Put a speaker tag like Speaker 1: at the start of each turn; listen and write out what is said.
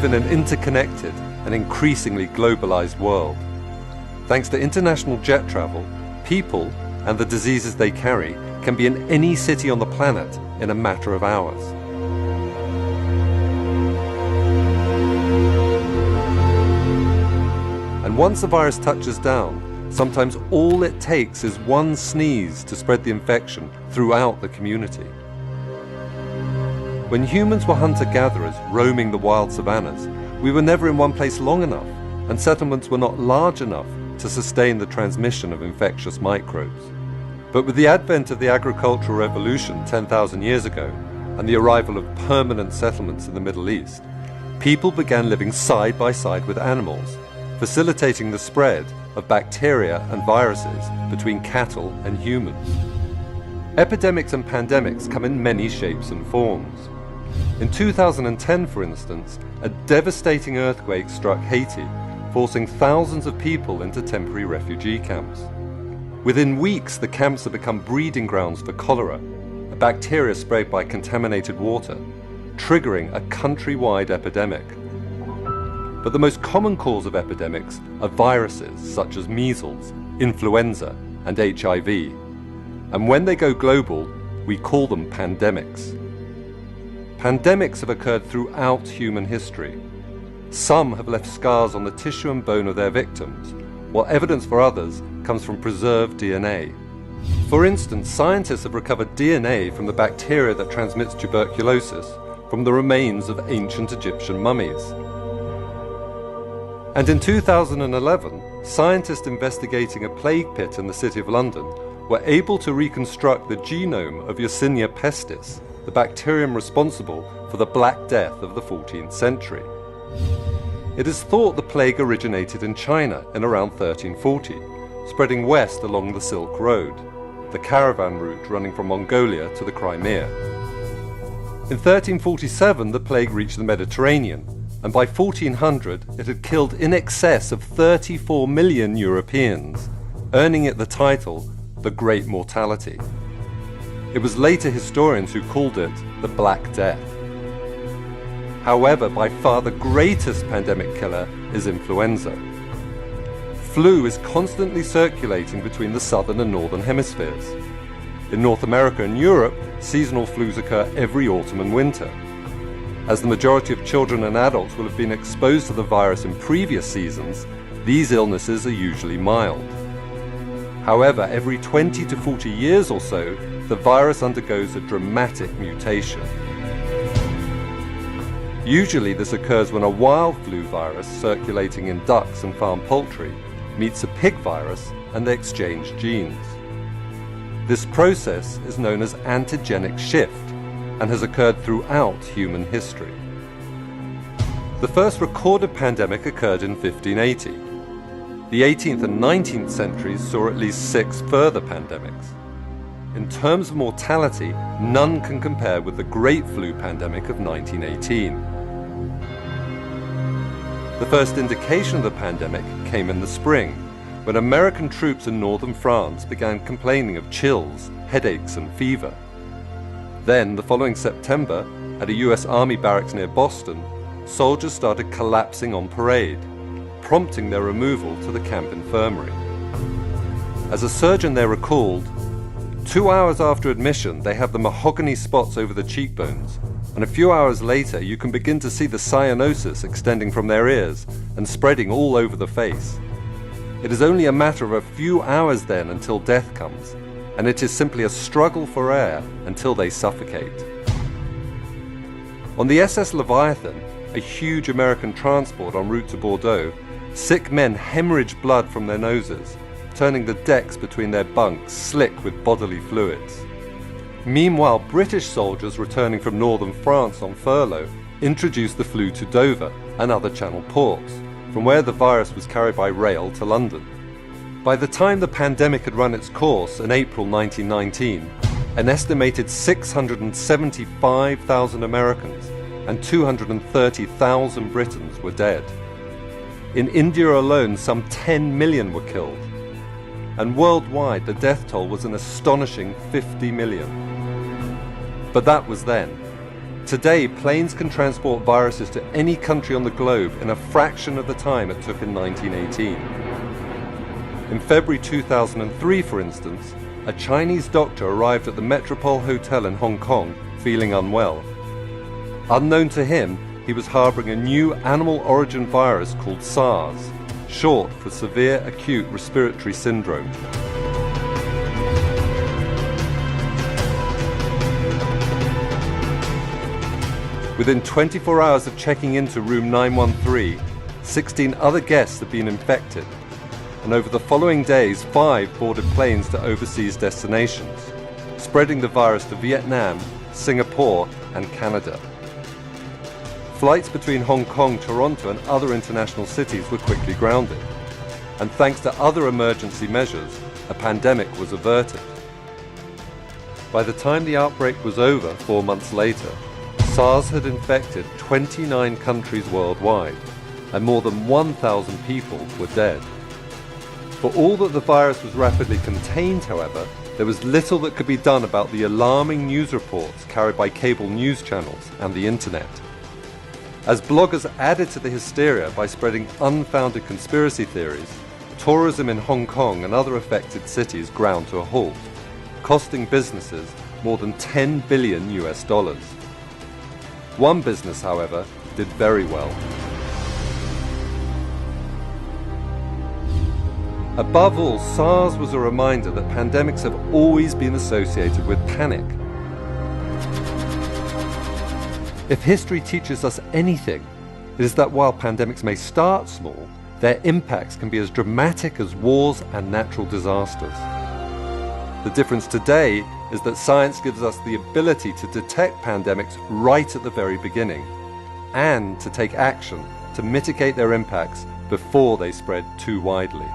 Speaker 1: live in an interconnected and increasingly globalized world. Thanks to international jet travel, people and the diseases they carry can be in any city on the planet in a matter of hours. And once the virus touches down, sometimes all it takes is one sneeze to spread the infection throughout the community. When humans were hunter-gatherers roaming the wild savannas, we were never in one place long enough, and settlements were not large enough to sustain the transmission of infectious microbes. But with the advent of the agricultural revolution 10,000 years ago, and the arrival of permanent settlements in the Middle East, people began living side by side with animals, facilitating the spread of bacteria and viruses between cattle and humans. Epidemics and pandemics come in many shapes and forms. In 2010, for instance, a devastating earthquake struck Haiti, forcing thousands of people into temporary refugee camps. Within weeks, the camps had become breeding grounds for cholera, a bacteria spread by contaminated water, triggering a countrywide epidemic. But the most common cause of epidemics are viruses such as measles, influenza, and HIV. And when they go global, we call them pandemics. Pandemics have occurred throughout human history. Some have left scars on the tissue and bone of their victims, while evidence for others comes from preserved DNA. For instance, scientists have recovered DNA from the bacteria that transmits tuberculosis from the remains of ancient Egyptian mummies. And in 2011, scientists investigating a plague pit in the City of London were able to reconstruct the genome of Yersinia pestis, the bacterium responsible for the Black Death of the 14th century. It is thought the plague originated in China in around 1340, spreading west along the Silk Road, the caravan route running from Mongolia to the Crimea. In 1347, the plague reached the Mediterranean, and by 1400 it had killed in excess of 34 million Europeans, earning it the title, the Great Mortality. It was later historians who called it the Black Death. However, by far the greatest pandemic killer is influenza. Flu is constantly circulating between the southern and northern hemispheres. In North America and Europe, seasonal flus occur every autumn and winter. As the majority of children and adults will have been exposed to the virus in previous seasons, these illnesses are usually mild. However, every 20 to 40 years or so, the virus undergoes a dramatic mutation. Usually this occurs when a wild flu virus circulating in ducks and farm poultry meets a pig virus and they exchange genes. This process is known as antigenic shift and has occurred throughout human history. The first recorded pandemic occurred in 1580. The 18th and 19th centuries saw at least 6 further pandemics. In terms of mortality, none can compare with the Great Flu pandemic of 1918. The first indication of the pandemic came in the spring, when American troops in northern France began complaining of chills, headaches, and fever. Then, the following September, at a US Army barracks near Boston, soldiers started collapsing on parade, prompting their removal to the camp infirmary. As a surgeon there recalled, 2 hours after admission, they have the mahogany spots over the cheekbones, and a few hours later you can begin to see the cyanosis extending from their ears and spreading all over the face. It is only a matter of a few hours then until death comes, and it is simply a struggle for air until they suffocate. On the SS Leviathan, a huge American transport en route to Bordeaux, sick men hemorrhaged blood from their noses, turning the decks between their bunks slick with bodily fluids. Meanwhile, British soldiers returning from northern France on furlough introduced the flu to Dover and other Channel ports, from where the virus was carried by rail to London. By the time the pandemic had run its course in April 1919, an estimated 675,000 Americans and 230,000 Britons were dead. In India alone, some 10 million were killed. And worldwide, the death toll was an astonishing 50 million. But that was then. Today, planes can transport viruses to any country on the globe in a fraction of the time it took in 1918. In February 2003, for instance, a Chinese doctor arrived at the Metropole Hotel in Hong Kong feeling unwell. Unknown to him, he was harboring a new animal origin virus called SARS, short for Severe Acute Respiratory Syndrome. Within 24 hours of checking into room 913, 16 other guests had been infected, and over the following days, 5 boarded planes to overseas destinations, spreading the virus to Vietnam, Singapore, and Canada. Flights between Hong Kong, Toronto, and other international cities were quickly grounded, and thanks to other emergency measures, a pandemic was averted. By the time the outbreak was over 4 months later, SARS had infected 29 countries worldwide, and more than 1,000 people were dead. For all that the virus was rapidly contained, however, there was little that could be done about the alarming news reports carried by cable news channels and the internet. As bloggers added to the hysteria by spreading unfounded conspiracy theories, tourism in Hong Kong and other affected cities ground to a halt, costing businesses more than $10 billion. One business, however, did very well. Above all, SARS was a reminder that pandemics have always been associated with panic. If history teaches us anything, it is that while pandemics may start small, their impacts can be as dramatic as wars and natural disasters. The difference today is that science gives us the ability to detect pandemics right at the very beginning, and to take action to mitigate their impacts before they spread too widely.